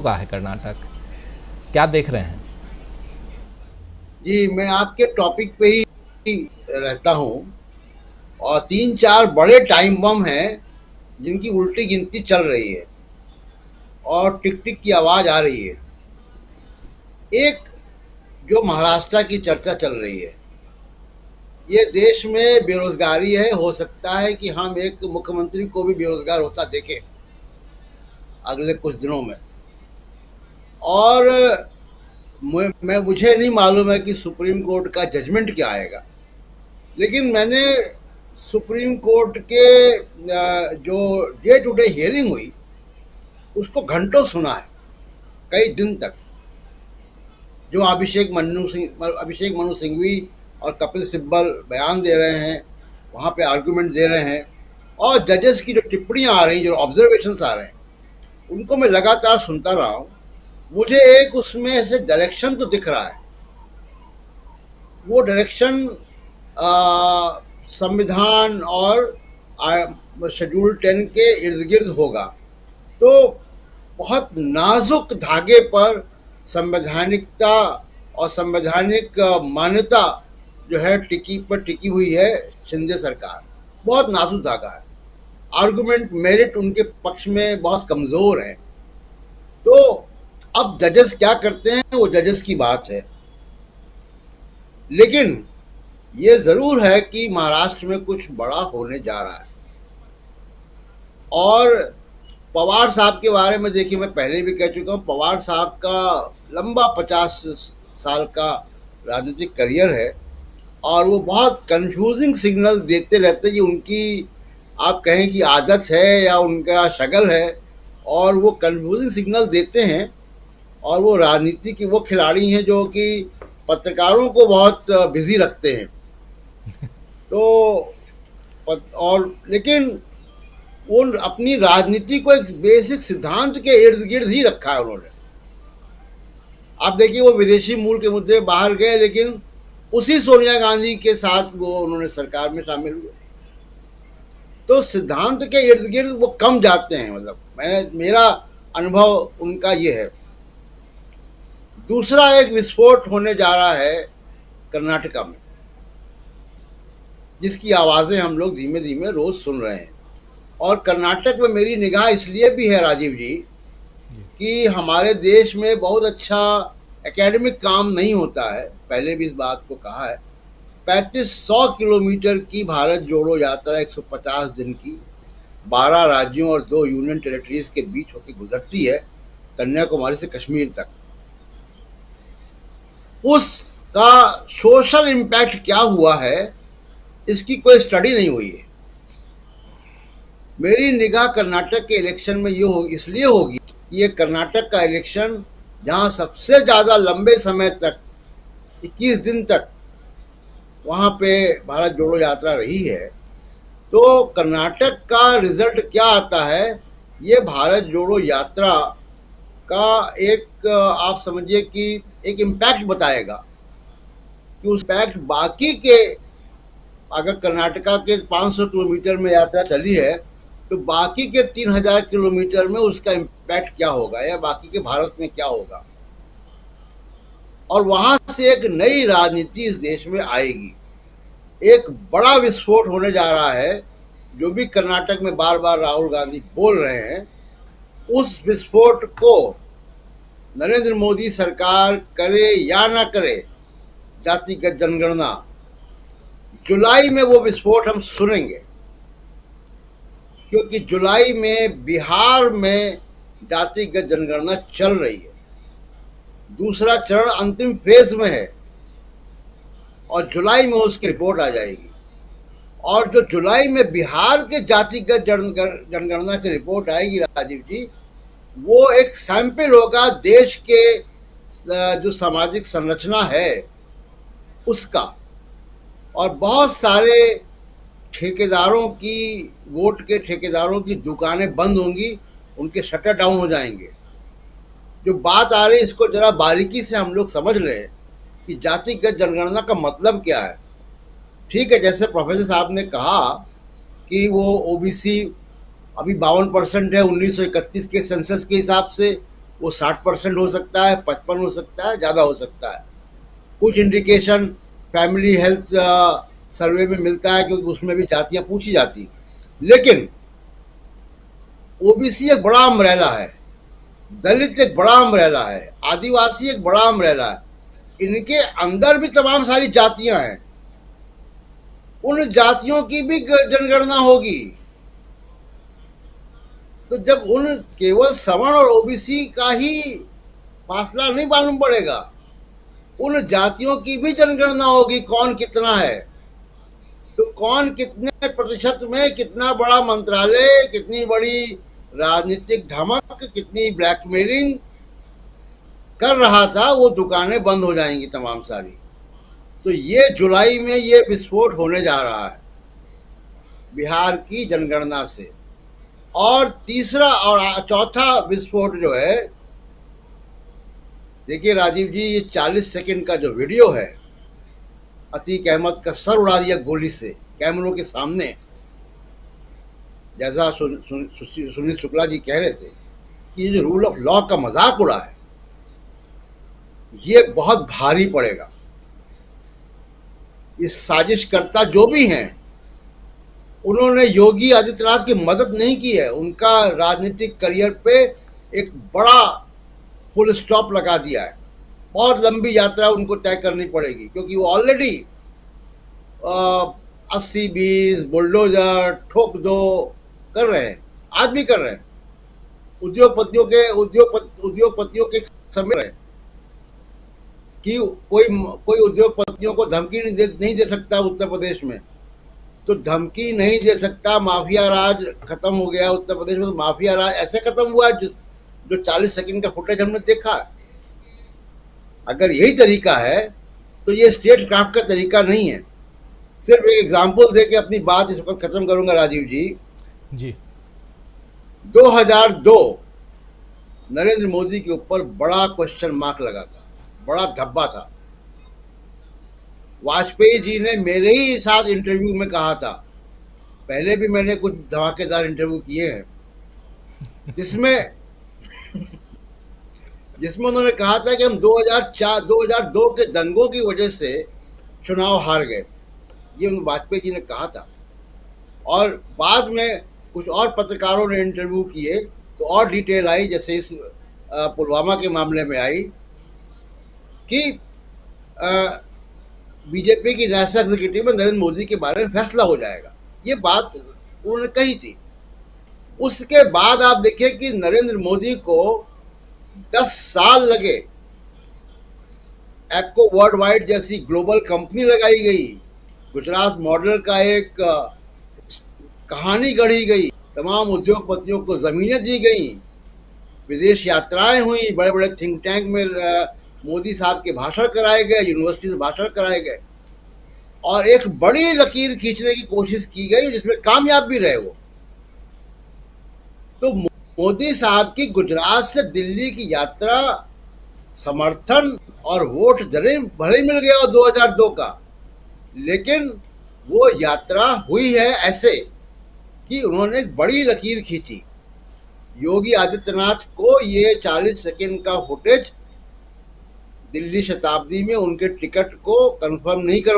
का है कर्नाटक, क्या देख रहे हैं? जी, मैं आपके टॉपिक पे ही रहता हूँ। और 3-4 बड़े टाइम बम हैं जिनकी उल्टी गिनती चल रही है और टिक टिक की आवाज़ आ रही है। एक जो महाराष्ट्र की चर्चा चल रही है, ये देश में बेरोजगारी है। हो सकता है कि हम एक मुख्यमंत्री को भी बेरोजगार होता देखें अगले कुछ दिनों में। और मुझे नहीं मालूम है कि सुप्रीम कोर्ट का जजमेंट क्या आएगा, लेकिन मैंने सुप्रीम कोर्ट के जो डे टू डे हियरिंग हुई उसको घंटों सुना है, कई दिन तक। जो अभिषेक मनु सिंघवी और कपिल सिब्बल बयान दे रहे हैं, वहाँ पे आर्गुमेंट दे रहे हैं, और जजेस की जो टिप्पणियाँ आ रही, जो ऑब्जर्वेशंस आ रहे हैं, उनको मैं लगातार सुनता रहा हूँ। मुझे एक उसमें से डायरेक्शन तो दिख रहा है। वो डायरेक्शन संविधान और शेड्यूल 10 के इर्द गिर्द होगा। तो बहुत नाजुक धागे पर संवैधानिकता और संवैधानिक मान्यता जो है टिकी हुई है शिंदे सरकार। बहुत नाजुक धागा है। आर्गुमेंट मेरिट उनके पक्ष में बहुत कमज़ोर है। तो अब जजेस क्या करते हैं वो जजेस की बात है, लेकिन ये ज़रूर है कि महाराष्ट्र में कुछ बड़ा होने जा रहा है। और पवार साहब के बारे में देखिए, मैं पहले भी कह चुका हूँ, पवार साहब का लंबा 50 साल का राजनीतिक करियर है, और वो बहुत कंफ्यूजिंग सिग्नल देते रहते हैं कि उनकी, आप कहें कि आदत है या उनका शगल है, और वो कंफ्यूजिंग सिग्नल देते हैं। और वो राजनीति के वो खिलाड़ी हैं जो कि पत्रकारों को बहुत बिजी रखते हैं। तो और लेकिन वो अपनी राजनीति को एक बेसिक सिद्धांत के इर्द गिर्द ही रखा है उन्होंने। आप देखिए, वो विदेशी मूल के मुद्दे बाहर गए, लेकिन उसी सोनिया गांधी के साथ वो उन्होंने सरकार में शामिल हुए। तो सिद्धांत के इर्द गिर्द वो कम जाते हैं। मतलब मेरा अनुभव उनका ये है। दूसरा एक विस्फोट होने जा रहा है कर्नाटका में, जिसकी आवाज़ें हम लोग धीमे धीमे रोज़ सुन रहे हैं। और कर्नाटक में मेरी निगाह इसलिए भी है राजीव जी, कि हमारे देश में बहुत अच्छा एकेडमिक काम नहीं होता है। पहले भी इस बात को कहा है। 3500 किलोमीटर की भारत जोड़ो यात्रा 150 दिन की 12 राज्यों और 2 यूनियन टेरिटरीज के बीच होकर गुजरती है, कन्याकुमारी से कश्मीर तक। उसका सोशल इम्पैक्ट क्या हुआ है, इसकी कोई स्टडी नहीं हुई है। मेरी निगाह कर्नाटक के इलेक्शन में ये होगी, इसलिए होगी, ये कर्नाटक का इलेक्शन जहाँ सबसे ज़्यादा लंबे समय तक 21 दिन तक वहाँ पे भारत जोड़ो यात्रा रही है। तो कर्नाटक का रिजल्ट क्या आता है, ये भारत जोड़ो यात्रा का एक, आप समझिए कि एक इम्पैक्ट बताएगा। कि उस इम्पैक्ट बाकी के, अगर कर्नाटका के 500 किलोमीटर में यात्रा चली है, तो बाकी के 3000 किलोमीटर में उसका इम्पैक्ट क्या होगा, या बाकी के भारत में क्या होगा। और वहाँ से एक नई राजनीति इस देश में आएगी। एक बड़ा विस्फोट होने जा रहा है, जो भी कर्नाटक में बार बार राहुल गांधी बोल रहे हैं। उस विस्फोट को नरेंद्र मोदी सरकार करे या ना करे, जातिगत जनगणना, जुलाई में वो विस्फोट हम सुनेंगे। क्योंकि जुलाई में बिहार में जातिगत जनगणना चल रही है। दूसरा चरण अंतिम फेज में है, और जुलाई में उसकी रिपोर्ट आ जाएगी। और जो जुलाई में बिहार के जातिगत जनगणना की रिपोर्ट आएगी राजीव जी, वो एक सैंपल होगा देश के जो सामाजिक संरचना है उसका। और बहुत सारे ठेकेदारों की, वोट के ठेकेदारों की दुकानें बंद होंगी, उनके शटर डाउन हो जाएंगे। जो बात आ रही है, इसको जरा बारीकी से हम लोग समझ लें कि जातिगत जनगणना का मतलब क्या है। ठीक है, जैसे प्रोफेसर साहब ने कहा कि वो ओबीसी अभी 52% है 1931 के सेंसस के हिसाब से, वो 60% हो सकता है, 55 हो सकता है, ज़्यादा हो सकता है। कुछ इंडिकेशन फैमिली हेल्थ सर्वे में मिलता है, क्योंकि उसमें भी जातियां पूछी जाती। लेकिन ओबीसी एक बड़ा अम्ब्रेला है, दलित एक बड़ा अम्ब्रेला है, आदिवासी एक बड़ा अम्ब्रेला है। इनके अंदर भी तमाम सारी जातियां हैं, उन जातियों की भी जनगणना होगी। तो जब उन केवल सवर्ण और ओबीसी का ही फासला नहीं मालूम पड़ेगा, उन जातियों की भी जनगणना होगी, कौन कितना है, तो कौन कितने प्रतिशत में कितना बड़ा मंत्रालय, कितनी बड़ी राजनीतिक धमक, कितनी ब्लैकमेलिंग कर रहा था, वो दुकानें बंद हो जाएंगी तमाम सारी। तो ये जुलाई में ये विस्फोट होने जा रहा है बिहार की जनगणना से। और तीसरा और चौथा विस्फोट जो है, देखिए राजीव जी, ये 40 सेकंड का जो वीडियो है, अतीक अहमद का सर उड़ा दिया गोली से कैमरों के सामने। जैसा सुनील शुक्ला जी कह रहे थे कि ये जो रूल ऑफ लॉ का मजाक उड़ा है, ये बहुत भारी पड़ेगा। इस साजिशकर्ता जो भी हैं, उन्होंने योगी आदित्यनाथ की मदद नहीं की है, उनका राजनीतिक करियर पे एक बड़ा फुल स्टॉप लगा दिया है। बहुत लंबी यात्रा उनको तय करनी पड़ेगी, क्योंकि वो ऑलरेडी 80-20 बुलडोजर ठोक दो कर रहे हैं, आज भी कर रहे हैं। उद्योगपतियों के समय है कि कोई उद्योगपतियों को धमकी नहीं दे सकता उत्तर प्रदेश में, तो धमकी नहीं दे सकता। माफिया राज खत्म हो गया उत्तर प्रदेश में, तो माफिया राज ऐसे खत्म हुआ जो 40 सेकंड का फुटेज हमने देखा। अगर यही तरीका है तो ये स्टेट क्राफ्ट का तरीका नहीं है। सिर्फ एक एग्जाम्पल दे के अपनी बात इस वक्त खत्म करूंगा राजीव जी। 2002 नरेंद्र मोदी के ऊपर बड़ा क्वेश्चन मार्क लगा था, बड़ा धब्बा था। वाजपेयी जी ने मेरे ही साथ इंटरव्यू में कहा था, पहले भी मैंने कुछ धमाकेदार इंटरव्यू किए हैं, जिसमें उन्होंने कहा था कि हम 2002 के दंगों की वजह से चुनाव हार गए। ये वाजपेयी जी ने कहा था। और बाद में कुछ और पत्रकारों ने इंटरव्यू किए तो और डिटेल आई, जैसे इस पुलवामा के मामले में आई कि बीजेपी की नेशनल एग्जीक्यूटिव में नरेंद्र मोदी के बारे में फैसला हो जाएगा। ये बात उन्होंने कही थी। उसके बाद आप देखिए कि नरेंद्र मोदी को 10 साल लगे। एप्को वर्ल्ड वाइड जैसी ग्लोबल कंपनी लगाई गई, गुजरात मॉडल का एक कहानी गढ़ी गई, तमाम उद्योगपतियों को जमीनें दी गई, विदेश यात्राएं हुई, बड़े बड़े थिंक टैंक में मोदी साहब के भाषण कराए गए, यूनिवर्सिटी से भाषण कराए गए, और एक बड़ी लकीर खींचने की कोशिश की गई जिसमें कामयाब भी रहे वो। तो मोदी साहब की गुजरात से दिल्ली की यात्रा समर्थन और वोट भले मिल गया 2002 का, लेकिन वो यात्रा हुई है ऐसे कि उन्होंने एक बड़ी लकीर खींची। योगी आदित्यनाथ को ये 40 सेकंड का फुटेज दिल्ली शताब्दी में उनके टिकट को कंफर्म नहीं कर